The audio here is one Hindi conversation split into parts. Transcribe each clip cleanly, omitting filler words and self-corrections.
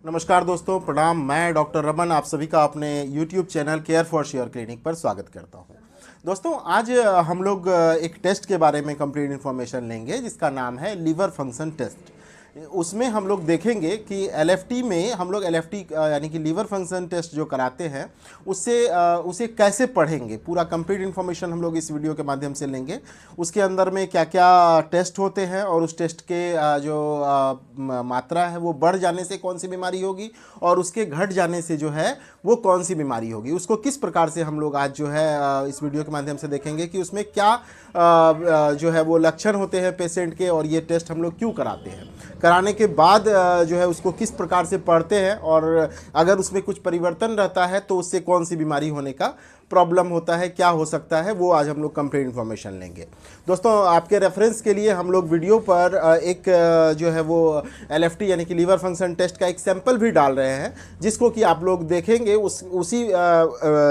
नमस्कार दोस्तों, प्रणाम। मैं डॉक्टर रमन आप सभी का अपने YouTube channel care for sure clinic पर स्वागत करता हूं। दोस्तों, आज हम लोग एक टेस्ट के बारे में कंप्लीट इन्फॉर्मेशन लेंगे जिसका नाम है लीवर फंक्शन टेस्ट। उसमें हम लोग देखेंगे कि LFT में हम लोग LFT यानी कि लीवर फंक्शन टेस्ट जो कराते हैं उससे उसे कैसे पढ़ेंगे, पूरा कंप्लीट इन्फॉर्मेशन हम लोग इस वीडियो के माध्यम से लेंगे। उसके अंदर में क्या क्या टेस्ट होते हैं और उस टेस्ट के जो मात्रा है वो बढ़ जाने से कौन सी बीमारी होगी और उसके घट जाने से जो है वो कौन सी बीमारी होगी, उसको किस प्रकार से हम लोग आज जो है इस वीडियो के माध्यम से देखेंगे कि उसमें क्या जो है वो लक्षण होते हैं पेशेंट के और ये टेस्ट हम लोग क्यों कराते हैं। कराने के बाद जो है उसको किस प्रकार से पढ़ते हैं और अगर उसमें कुछ परिवर्तन रहता है तो उससे कौन सी बीमारी होने का प्रॉब्लम होता है, क्या हो सकता है, वो आज हम लोग कंप्लीट इन्फॉर्मेशन लेंगे। दोस्तों, आपके रेफरेंस के लिए हम लोग वीडियो पर एक जो है वो LFT यानी कि लीवर फंक्शन टेस्ट का एक सैंपल भी डाल रहे हैं, जिसको कि आप लोग देखेंगे। उसी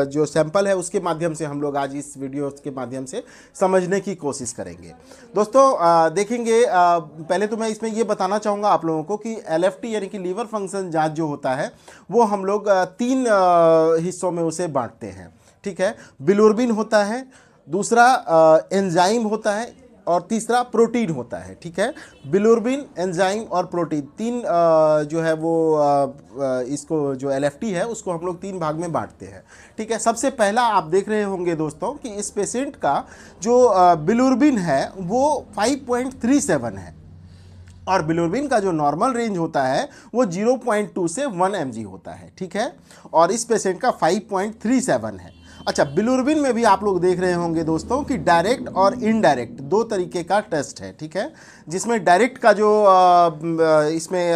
जो सैंपल है उसके माध्यम से हम लोग आज इस वीडियो के माध्यम से समझने की कोशिश करेंगे। दोस्तों, देखेंगे, पहले तो मैं इसमें ये बताना चाहूँगा आप लोगों को कि LFT यानी कि लीवर फंक्शन जाँच जो होता है वो हम लोग 3 हिस्सों में उसे बांटते हैं। ठीक है, बिलिरुबिन होता है, दूसरा एंजाइम होता है और तीसरा प्रोटीन होता है। ठीक है, बिलिरुबिन, एंजाइम और प्रोटीन, 3 जो है वो इसको जो LFT है उसको हम लोग 3 भाग में बांटते हैं। ठीक है, सबसे पहला आप देख रहे होंगे दोस्तों कि इस पेशेंट का जो बिलिरुबिन है वो 5.37 है और बिलिरुबिन का जो नॉर्मल रेंज होता है वो 0.2 से 1 mg होता है। ठीक है, और इस पेशेंट का 5.37 है। अच्छा, बिलिरुबिन में भी आप लोग देख रहे होंगे दोस्तों कि डायरेक्ट और इनडायरेक्ट 2 तरीके का टेस्ट है। ठीक है, जिसमें डायरेक्ट का जो इसमें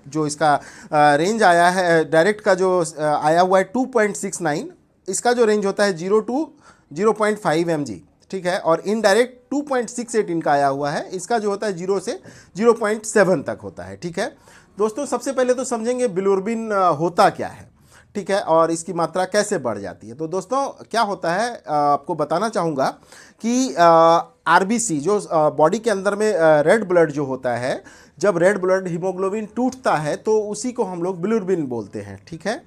जो इसका रेंज आया है, डायरेक्ट का जो आया हुआ है 2.69, इसका जो रेंज होता है 0 to 0.5 mg। ठीक है, और इनडायरेक्ट 2.68 इनका आया हुआ है, इसका जो होता है 0 से 0.7 तक होता है। ठीक है दोस्तों, सबसे पहले तो समझेंगे बिलिरुबिन होता क्या है। ठीक है, और इसकी मात्रा कैसे बढ़ जाती है। तो दोस्तों, क्या होता है आपको बताना चाहूँगा कि RBC जो बॉडी के अंदर में रेड ब्लड जो होता है, जब रेड ब्लड हीमोग्लोबिन टूटता है तो उसी को हम लोग बिलिरुबिन बोलते हैं। ठीक है,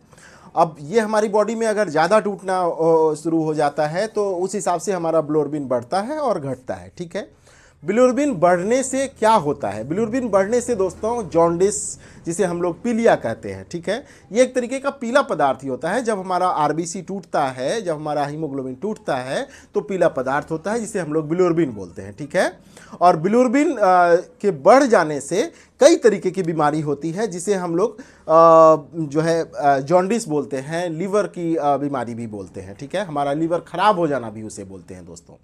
अब ये हमारी बॉडी में अगर ज़्यादा टूटना शुरू हो जाता है तो उस हिसाब से हमारा बिलिरुबिन बढ़ता है और घटता है। ठीक है, बिलिरुबिन बढ़ने से क्या होता है? बिलिरुबिन बढ़ने से दोस्तों जॉन्डिस, जिसे हम लोग पीलिया कहते हैं, ठीक है, ये एक तरीके का पीला पदार्थ ही होता है। जब हमारा RBC टूटता है, जब हमारा हीमोग्लोबिन टूटता है तो पीला पदार्थ होता है जिसे हम लोग बिलिरुबिन बोलते हैं। ठीक है, और बिलिरुबिन के बढ़ जाने से कई तरीके की बीमारी होती है जिसे हम लोग जो है जॉन्डिस बोलते हैं, लीवर की बीमारी भी बोलते हैं। ठीक है, हमारा लीवर खराब हो जाना भी उसे बोलते हैं दोस्तों।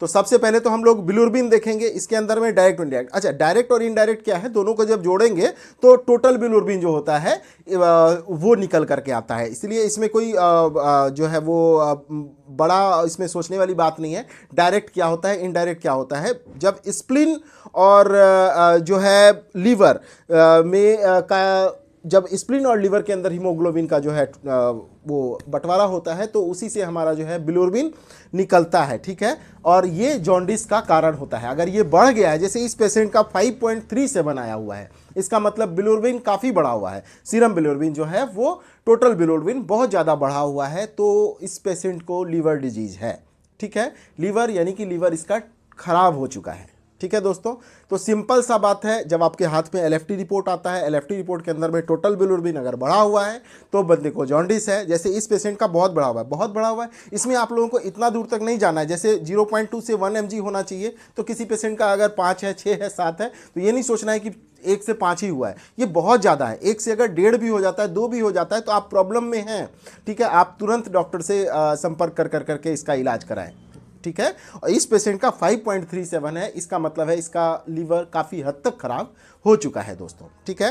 तो सबसे पहले तो हम लोग बिलिरुबिन देखेंगे, इसके अंदर में डायरेक्ट और इनडायरेक्ट। अच्छा, डायरेक्ट और इनडायरेक्ट क्या है, दोनों को जब जोड़ेंगे तो टोटल बिलिरुबिन जो होता है वो निकल करके आता है। इसलिए इसमें कोई जो है वो बड़ा इसमें सोचने वाली बात नहीं है। डायरेक्ट क्या होता है, इनडायरेक्ट क्या होता है। जब स्प्लीन और जो है लीवर में का जब स्प्लीन और लीवर के अंदर हीमोग्लोबिन का जो है वो बंटवारा होता है तो उसी से हमारा जो है बिलिरुबिन निकलता है। ठीक है, और ये जॉन्डिस का कारण होता है। अगर ये बढ़ गया है, जैसे इस पेशेंट का 5.37 आया हुआ है, इसका मतलब बिलिरुबिन काफ़ी बढ़ा हुआ है। सीरम बिलिरुबिन जो है वो टोटल बिलिरुबिन बहुत ज़्यादा बढ़ा हुआ है, तो इस पेशेंट को लीवर डिजीज है। ठीक है, लीवर यानी कि लीवर इसका खराब हो चुका है। ठीक है दोस्तों, तो सिंपल सा बात है, जब आपके हाथ में LFT रिपोर्ट आता है, LFT रिपोर्ट के अंदर में टोटल बिलिरुबिन अगर बढ़ा हुआ है तो बंदे को जॉन्डिस है। जैसे इस पेशेंट का बहुत बढ़ा हुआ है, बहुत बढ़ा हुआ है। इसमें आप लोगों को इतना दूर तक नहीं जाना है, जैसे 0.2 से 1 mg होना चाहिए। तो किसी पेशेंट का अगर 5 है, 6 है, 7 है, तो ये नहीं सोचना है कि 1 से 5 ही हुआ है, ये बहुत ज़्यादा है। 1 से अगर 1.5 भी हो जाता है, 2 भी हो जाता है तो आप प्रॉब्लम में हैं। ठीक है, आप तुरंत डॉक्टर से संपर्क कर करके इसका इलाज कराएं। ठीक है, और इस पेशेंट का 5.37 है, इसका मतलब है इसका लीवर काफ़ी हद तक खराब हो चुका है दोस्तों। ठीक है,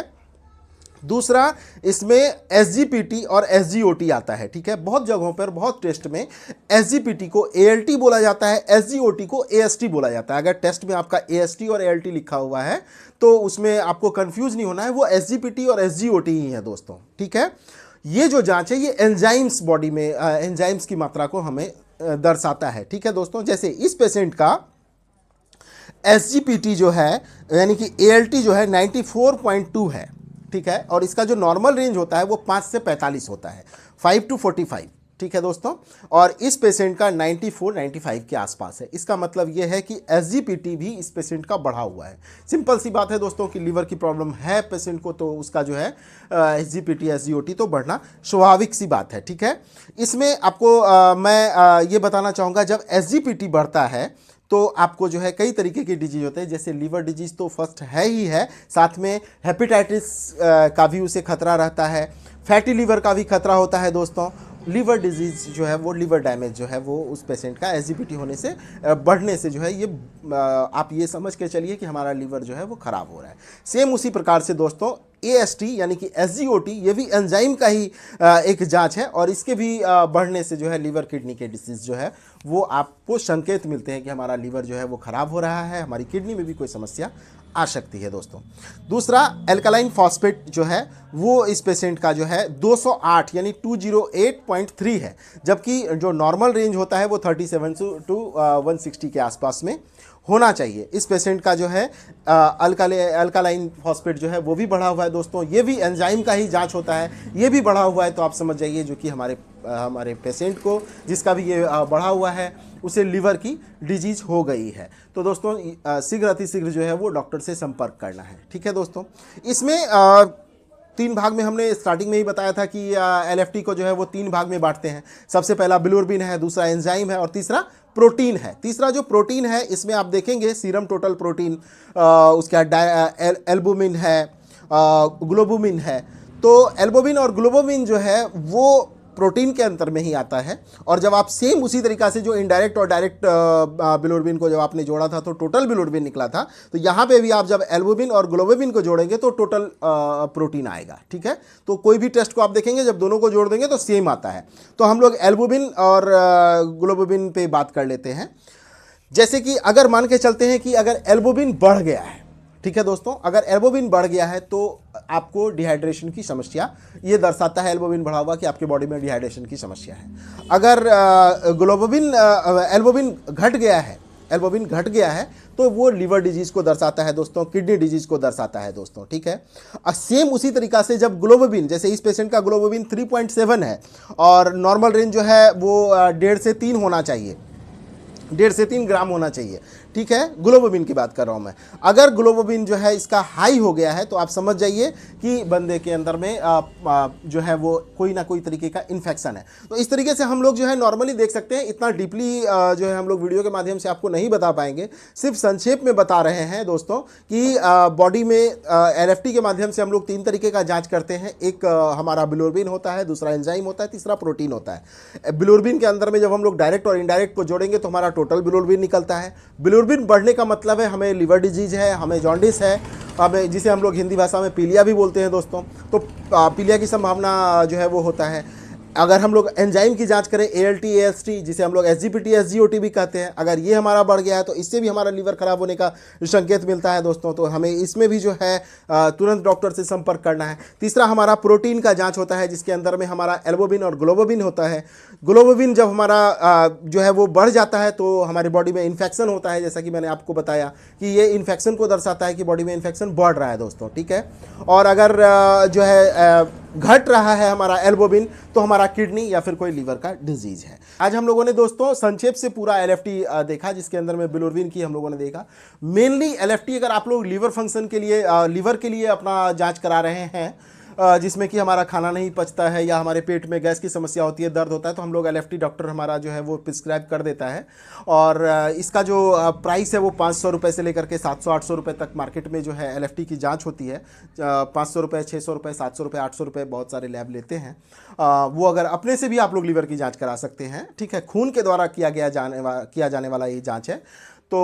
दूसरा इसमें SGPT और SGOT आता है। ठीक है, बहुत जगहों पर, बहुत टेस्ट में SGPT को ALT बोला जाता है, SGOT को AST बोला जाता है। अगर टेस्ट में आपका AST और ALT लिखा हुआ है तो उसमें आपको कंफ्यूज नहीं होना है, वो SGPT और SGOT ही है दोस्तों। ठीक है, ये जो जांच है ये एंजाइम्स, बॉडी में एंजाइम्स की मात्रा को हमें दर्शाता है। ठीक है दोस्तों, जैसे इस पेशेंट का SGPT जो है यानी कि ALT जो है 94.2 है। ठीक है, और इसका जो नॉर्मल रेंज होता है वो 5 से 45 होता है, 5 to 45, ठीक है दोस्तों। और इस पेशेंट का 94-95 के आसपास है। इसका मतलब ये है कि SGPT भी इस पेशेंट का बढ़ा हुआ है। सिंपल सी बात है दोस्तों कि लीवर की प्रॉब्लम है पेशेंट को, तो उसका जो है SGPT SGOT तो बढ़ना स्वाभाविक सी बात है, ठीक है। इसमें आपको मैं ये बताना चाहूँगा, जब SGPT बढ़ता है तो आपको जो है कई तरीके के डिजीज होते हैं, जैसे लीवर डिजीज तो फर्स्ट है ही है, साथ में हेपेटाइटिस का भी उसे खतरा रहता है, फैटी लीवर का भी खतरा होता है दोस्तों। लीवर डिजीज जो है वो लीवर डैमेज जो है वो उस पेशेंट का SGPT होने से बढ़ने से जो है ये आप ये समझ के चलिए कि हमारा लीवर जो है वो ख़राब हो रहा है। सेम उसी प्रकार से दोस्तों AST यानी कि SGOT ये भी एंजाइम का ही एक जांच है, और इसके भी बढ़ने से जो है लीवर किडनी के डिसीज़ जो है वो आपको संकेत मिलते हैं कि हमारा लीवर जो है वो ख़राब हो रहा है, हमारी किडनी में भी कोई समस्या आ सकती है दोस्तों। दूसरा एल्कलाइन फॉस्फेट जो है वो इस पेशेंट का जो है 208 यानी 208.3 है, जबकि जो नॉर्मल रेंज होता है वो 37 to 160 के आसपास में होना चाहिए। इस पेशेंट का जो है अल्कालाइन फॉस्फेट जो है वो भी बढ़ा हुआ है दोस्तों। ये भी एंजाइम का ही जांच होता है, ये भी बढ़ा हुआ है, तो आप समझ जाइए जो कि हमारे पेशेंट को जिसका भी ये बढ़ा हुआ है उसे लीवर की डिजीज हो गई है। तो दोस्तों शीघ्र अतिशीघ्र जो है वो डॉक्टर से संपर्क करना है, ठीक है दोस्तों। इसमें 3 भाग में हमने स्टार्टिंग में ही बताया था कि LFT को जो है वो 3 भाग में बांटते हैं। सबसे पहला बिलिरुबिन है, दूसरा एंजाइम है और तीसरा प्रोटीन है। तीसरा जो प्रोटीन है इसमें आप देखेंगे सीरम टोटल प्रोटीन, उसके बाद एल्बुमिन है, ग्लोबुमिन है। तो एल्बुमिन और ग्लोबुमिन जो है वो प्रोटीन के अंतर में ही आता है, और जब आप सेम उसी तरीक़ा से जो इनडायरेक्ट और डायरेक्ट बिलिरुबिन को जब आपने जोड़ा था तो टोटल बिलिरुबिन निकला था, तो यहाँ पे भी आप जब एल्बुमिन और ग्लोबुमिन को जोड़ेंगे तो टोटल प्रोटीन आएगा, ठीक है। तो कोई भी टेस्ट को आप देखेंगे जब दोनों को जोड़ देंगे तो सेम आता है। तो हम लोग एल्बुमिन और ग्लोबुमिन पे बात कर लेते हैं। जैसे कि अगर मान के चलते हैं कि अगर एल्बुमिन बढ़ गया है, ठीक है दोस्तों, अगर एल्बुमिन बढ़ गया है तो आपको डिहाइड्रेशन की समस्या, ये दर्शाता है एल्बुमिन बढ़ा हुआ कि आपके बॉडी में डिहाइड्रेशन की समस्या है। अगर एल्बुमिन घट गया है तो वो लीवर डिजीज़ को दर्शाता है दोस्तों, किडनी डिजीज़ को दर्शाता है दोस्तों, ठीक है। सेम उसी तरीक़ा से जब ग्लोबुमिन, जैसे इस पेशेंट का ग्लोबुमिन 3.7 है और नॉर्मल रेंज जो है वो 1.5 से 3 होना चाहिए, 1.5 से 3 ग्राम होना चाहिए, ठीक है। ग्लोबुमिन की बात कर रहा हूँ मैं। अगर ग्लोबुमिन जो है इसका हाई हो गया है तो आप समझ जाइए कि बंदे के अंदर में जो है वो कोई ना कोई तरीके का इन्फेक्शन है। तो इस तरीके से हम लोग जो है नॉर्मली देख सकते हैं, इतना डीपली जो है हम लोग वीडियो के माध्यम से आपको नहीं बता पाएंगे, सिर्फ संक्षेप में बता रहे हैं दोस्तों कि बॉडी में LFT के माध्यम से हम लोग 3 तरीके का जाँच करते हैं। एक हमारा बिलिरुबिन होता है, दूसरा एंजाइम होता है, तीसरा प्रोटीन होता है। बिलिरुबिन के अंदर में जब हम लोग डायरेक्ट और इनडायरेक्ट को जोड़ेंगे तो हमारा टोटल बिलिरुबिन निकलता है। बिलिरुबिन बढ़ने का मतलब है हमें लीवर डिजीज है, हमें जॉन्डिस है, हमें जिसे हम लोग हिंदी भाषा में पीलिया भी बोलते हैं दोस्तों। तो पीलिया की संभावना जो है वो होता है। अगर हम लोग एंजाइम की जांच करें ALT AST जिसे हम लोग SGPT SGOT भी कहते हैं, अगर ये हमारा बढ़ गया है तो इससे भी हमारा लीवर खराब होने का संकेत मिलता है दोस्तों। तो हमें इसमें भी जो है तुरंत डॉक्टर से संपर्क करना है। तीसरा हमारा प्रोटीन का जांच होता है जिसके अंदर में हमारा एल्बुमिन और ग्लोबुमिन होता है। ग्लोबुमिन जब हमारा जो है वो बढ़ जाता है तो हमारी बॉडी में इन्फेक्शन होता है, जैसा कि मैंने आपको बताया कि ये इन्फेक्शन को दर्शाता है कि बॉडी में इन्फेक्शन बढ़ रहा है दोस्तों, ठीक है। और अगर जो है घट रहा है हमारा एल्बुमिन तो हमारा किडनी या फिर कोई लीवर का डिजीज है। आज हम लोगों ने दोस्तों संक्षेप से पूरा LFT देखा, जिसके अंदर में बिलिरुबिन की हम लोगों ने देखा। मेनली LFT अगर आप लोग लीवर फंक्शन के लिए लीवर के लिए अपना जांच करा रहे हैं, जिसमें कि हमारा खाना नहीं पचता है या हमारे पेट में गैस की समस्या होती है, दर्द होता है, तो हम लोग LFT डॉक्टर हमारा जो है वो प्रिस्क्राइब कर देता है। और इसका जो प्राइस है वो 500 रुपये से लेकर के 700-800 रुपये तक मार्केट में जो है LFT की जांच होती है। 500 रुपये, 600 रुपये, 700 रुपये, 800 रुपये बहुत सारे लैब लेते हैं। वो अगर अपने से भी आप लोग लीवर की जाँच करा सकते हैं, ठीक है। खून के द्वारा किया जाने वाला ये जाँच है। तो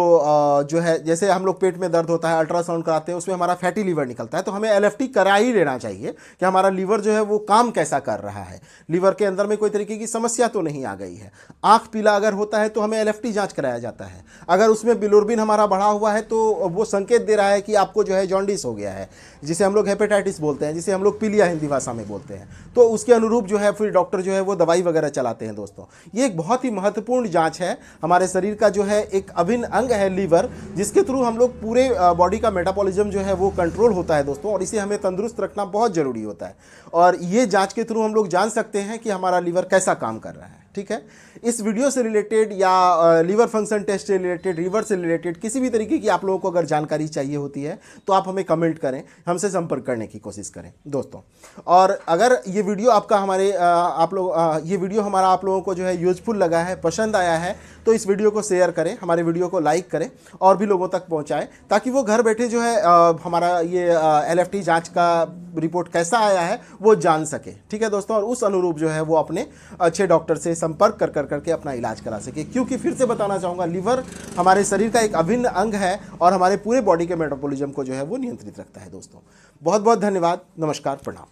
जो है जैसे हम लोग पेट में दर्द होता है, अल्ट्रासाउंड कराते हैं, उसमें हमारा फैटी लीवर निकलता है, तो हमें LFT करा ही लेना चाहिए कि हमारा लीवर जो है वो काम कैसा कर रहा है, लीवर के अंदर में कोई तरीके की समस्या तो नहीं आ गई है। आँख पीला अगर होता है तो हमें LFT जांच कराया जाता है। अगर उसमें बिलिरुबिन हमारा बढ़ा हुआ है तो वो संकेत दे रहा है कि आपको जो है जॉन्डिस हो गया है, जिसे हम लोग हेपेटाइटिस बोलते हैं, जिसे हम लोग पीलिया हिंदी भाषा में बोलते हैं। तो उसके अनुरूप जो है फिर डॉक्टर जो है वो दवाई वगैरह चलाते हैं दोस्तों। ये एक बहुत ही महत्वपूर्ण जाँच है, हमारे शरीर का जो है एक अभिन्न अंग है लीवर, जिसके थ्रू हम लोग पूरे बॉडी का मेटाबॉलिज्म जो है वो कंट्रोल होता है दोस्तों, और इसे हमें तंदुरुस्त रखना बहुत ज़रूरी होता है। और ये जांच के थ्रू हम लोग जान सकते हैं कि हमारा लीवर कैसा काम कर रहा है। ठीक है, इस वीडियो से रिलेटेड या लीवर फंक्शन टेस्ट से रिलेटेड, लीवर से रिलेटेड किसी भी तरीके की आप लोगों को अगर जानकारी चाहिए होती है तो आप हमें कमेंट करें, हमसे संपर्क करने की कोशिश करें दोस्तों। और अगर ये वीडियो आपका हमारे ये वीडियो हमारा आप लोगों को जो है यूजफुल लगा है, पसंद आया है, तो इस वीडियो को शेयर करें, हमारे वीडियो को लाइक करें और भी लोगों तक पहुंचाएं, ताकि वो घर बैठे जो है हमारा ये LFT जांच का रिपोर्ट कैसा आया है वो जान सके। ठीक है दोस्तों, और उस अनुरूप जो है वो अपने अच्छे डॉक्टर से संपर्क कर करके अपना इलाज करा सके। क्योंकि फिर से बताना चाहूँगा, लीवर हमारे शरीर का एक अभिन्न अंग है और हमारे पूरे बॉडी के मेटाबॉलिज्म को जो है वो नियंत्रित रखता है दोस्तों। बहुत बहुत धन्यवाद, नमस्कार, प्रणाम।